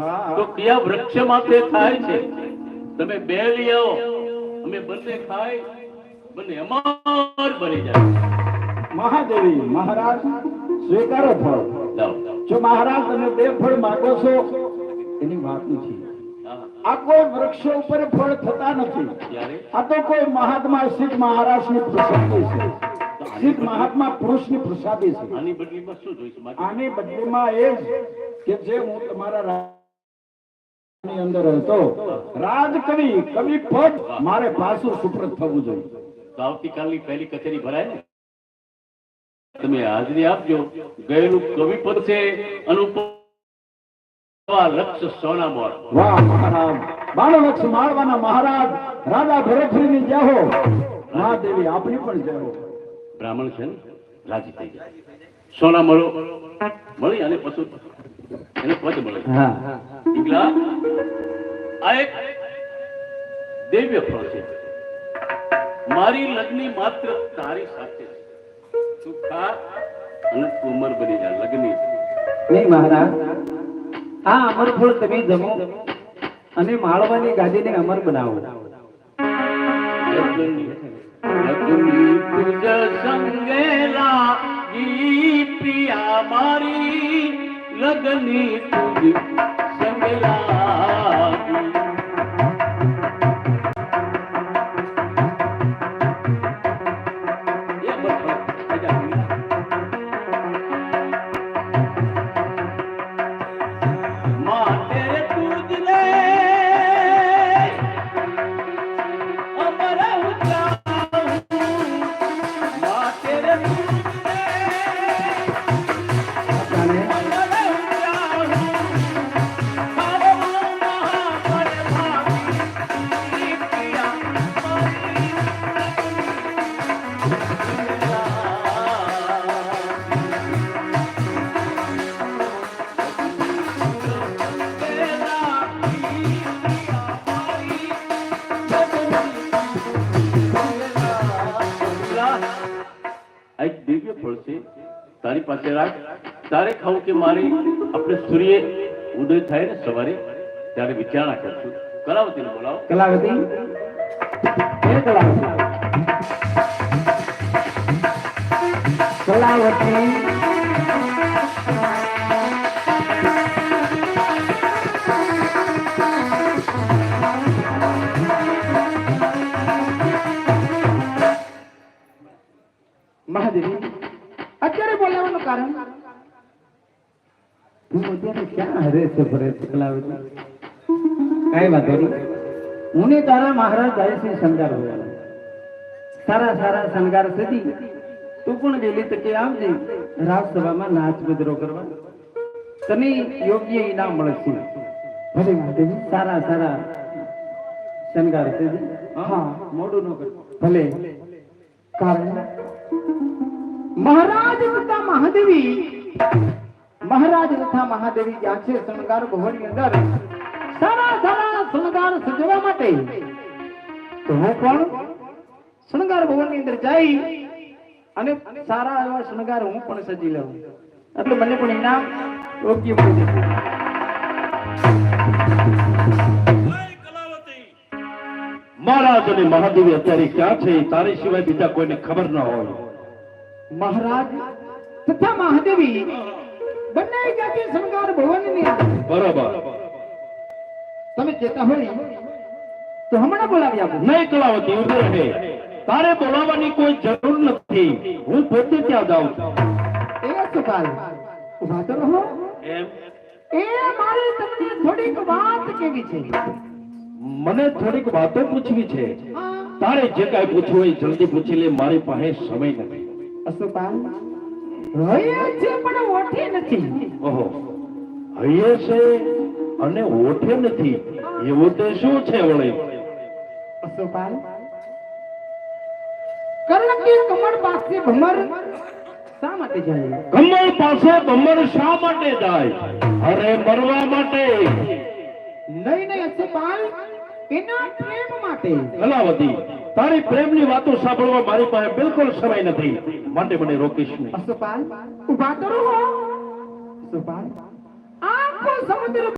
તો કયા વૃક્ષ માથે થાય છે? તમે બે લઈ આવો, અમે બંને ખાય, બંને અમાર બની જાય. મહાદેવી મહારાજ સ્વીકારો ફળ. જો મહારાજ તમે બે ફળ માંગો છો એની વાત નથી. આ કોઈ વૃક્ષ ઉપર ફળ થતા નથી. આ તો કોઈ મહાત્મા સિદ્ધ મહારાજની પ્રસાદી છે. સિદ્ધ મહાત્મા પુરુષની પ્રસાદી છે. આની બદલીમાં શું જોઈશે? આની બદલીમાં એ જ કે જે હું તમારા રાજની અંદર હતો રાજકવિ કવિ પદ મારે પાછું સુપ્રત થવું જોઈએ. તો આવતીકાલની પહેલી કચેરી ભરાય ને, તમે હાજરી આપજો. ગયેલું કવિ પદ છે અનુપમા લક્ષ સોનામોર. વાહ મહારાજ, 12 લક્ષ માળવાના મહારાજ રાજા ભરતશ્રીની જય હો. મહાદેવી આપની પણ જય હો. બ્રાહ્મણ છે ને, રાજી થઈ જાય. સોના મળો મળી અને પશુ એને પદ મળે. દીકરા, આ એક દિવ્ય ફળ છે. મારી લગ્ની માત્ર તારી સાથે છે. તું ખા અને તું અમર બની જા. લગ્ની નહીં મહારાજ, આ અમર ફળ તમે જમો અને માળવાની ગાદીને અમર બનાવો. લગ્ની તુજ સંગેલા ઈ પ્રિયા મારી, લગ્ની તુજ સંગેલા. દિવ્ય ફળ છે, તારી પાસે રાખ. તારે ખાવું કે મારી? આપણે સૂર્ય ઉદય થાય ને સવારે ત્યારે વિચારણા કરશું. કલાવતીને બોલાવો. કલાવતી, હે કલાવતી, કલાવતી, મહાદેવી અત્યારે બોલાવવાનું કારણ? હું અત્યારે ક્યાં હરે છે ફરે છે કલાવતી? કઈ વાંધો નહીં, હું ને તારા મહારાજ જાય છે શણગાર હોવાનો. સારા સારા શણગાર સદી તું પણ વહેલી તકે આવજે. રાજસભામાં નાચ ગજરો કરવા તને યોગ્ય ઇનામ મળશે. ભલે મહાદેવી, સારા સારા શણગાર સદી. હા, મોડું ન કર. ભલે. કારણ મહારાજ તથા મહાદેવી, મહારાજ તથા મહાદેવી જ્યાં છે શણગાર ભવનની અંદર સારા સારા શણગાર સજવા માટે, તો હું પણ શણગાર ભવનની અંદર જઈ અને સારા એવા શણગાર હું પણ સજી લઉં. એટલે મને પણ ઇનામ યોગ્ય મળે. મહારાજ અને મહાદેવી અત્યારે ક્યાં છે? તારી સિવાય બીજા કોઈને ખબર ન હોય. મહારાજ તથા મહાદેવી બંને ગયા છે શણગાર ભવનની અંદર. બરાબર. તમે ચેતા હોય તો હમણાં બોલાવી આપો. નહીં કલાવતી, ઉભો રહે. તારે બોલાવવાની કોઈ જરૂર નથી. હું પોતે ત્યાં જાઉં છું. એ સુકાલ ઉભા તો રહો. એમ એ મારી તમને થોડીક વાત કેવી છે. મને થોડીક વાતો પૂછવી છે. તારે જે કાંઈ પૂછવું હોય જલ્દી પૂછી લે. મારી પાસે સમય નથી. અશુપાલ હૈયે છે પણ ઓઠે નથી. ઓહો, હૈયે છે અને ઓઠે નથી, એવું તે શું છે વળે? અશુપાલ કરણકી કમળ પાસે ભમર શા માટે જાય? કમળ પાસે ભમર શા માટે જાય? અરે મરવા માટે. નહીં નહીં અશુપાલ, એના પ્રેમ માટે. કલાવતી, તારી પ્રેમની વાતો સાંભળવા મારી પાસે બિલકુલ સમય નથી. માટે મને રોકીશ નહીં. અશુપાલ ઉભા તો રહો. અશુપાલ આખો સમુદ્ર